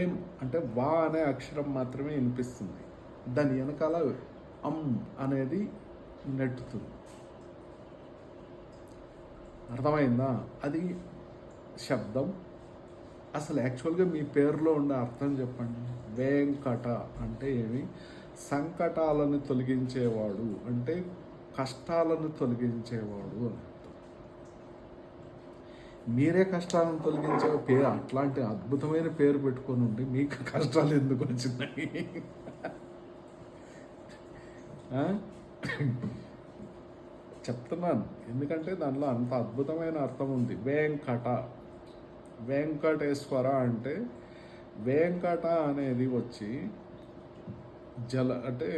ఏం అంటే వా అనే అక్షరం మాత్రమే వినిపిస్తుంది. దాని వెనకాల అనేది నెట్టుతుంది. అర్థమైందా? అది శబ్దం. అసలు యాక్చువల్గా మీ పేరులో ఉండే అర్థం చెప్పండి. వేంకట అంటే ఏమి? సంకటాలను తొలగించేవాడు, అంటే కష్టాలను తొలగించేవాడు అని. మీరే కష్టాలను తొలగించే పేరు, అట్లాంటి అద్భుతమైన పేరు పెట్టుకొని ఉండి మీకు కష్టాలు ఎందుకు వచ్చినాయి? చెప్తున్నాను, ఎందుకంటే దానిలో అంత అద్భుతమైన అర్థం ఉంది. వెంకట, వెంకటేశ్వర అంటే వెంకట అనేది వచ్చి అంటే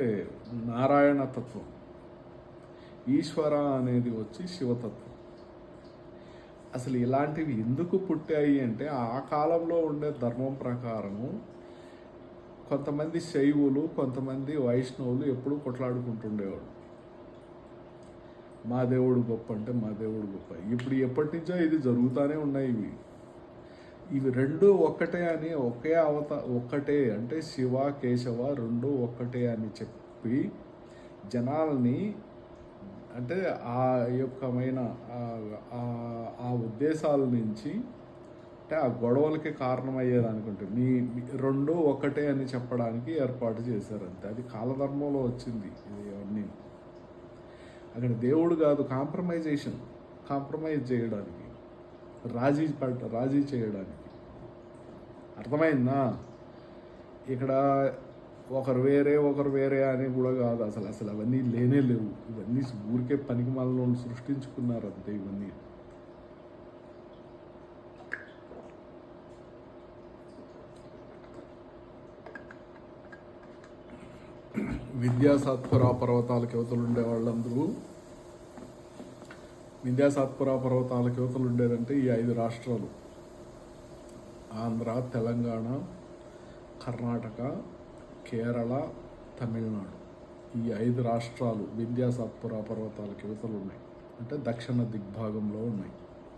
నారాయణ తత్వం, ఈశ్వర అనేది వచ్చి శివతత్వం. అసలు ఇలాంటివి ఎందుకు పుట్టాయి అంటే ఆ కాలంలో ఉండే ధర్మం ప్రకారము కొంతమంది శైవులు, కొంతమంది వైష్ణవులు ఎప్పుడూ కొట్లాడుకుంటుండేవాడు. మా దేవుడు గొప్ప అంటే మా దేవుడు గొప్ప. ఇప్పుడు ఎప్పటి నుంచో ఇది జరుగుతూనే ఉన్నాయి. ఇవి రెండు ఒక్కటే అని, ఒక్కటే అంటే శివ కేశవ రెండు ఒక్కటే అని చెప్పి జనాల్ని, అంటే ఆ యొక్కమైన ఆ ఉద్దేశాల నుంచి, అంటే ఆ గొడవలకి కారణమయ్యేదనుకుంటే మీ రెండు ఒకటే అని చెప్పడానికి ఏర్పాటు చేశారు అంతే. అది కాలధర్మంలో వచ్చింది ఇది అవన్నీ. అక్కడ దేవుడు కాదు, కాంప్రమైజ్ చేయడానికి, రాజీ చేయడానికి. అర్థమైందా? ఇక్కడ ఒకరు వేరే అని కూడా కాదు. అసలు అవన్నీ లేనే లేవు. ఇవన్నీ ఊరికే పనికి మనలో సృష్టించుకున్నారు అంతే ఇవన్నీ. వింధ్యాసాత్పురా పర్వతాలకు యువతలు ఉండే వాళ్ళందరూ, వింధ్యాసాత్పురా పర్వతాలకు యువతలు ఉండేదంటే ఈ 5 రాష్ట్రాలు: ఆంధ్ర, తెలంగాణ, కర్ణాటక, కేరళ, తమిళనాడు. ఈ 5 రాష్ట్రాలు వింధ్యాసాత్పురా పర్వతాలకు యువతలు ఉన్నాయి, అంటే దక్షిణ దిగ్భాగంలో ఉన్నాయి.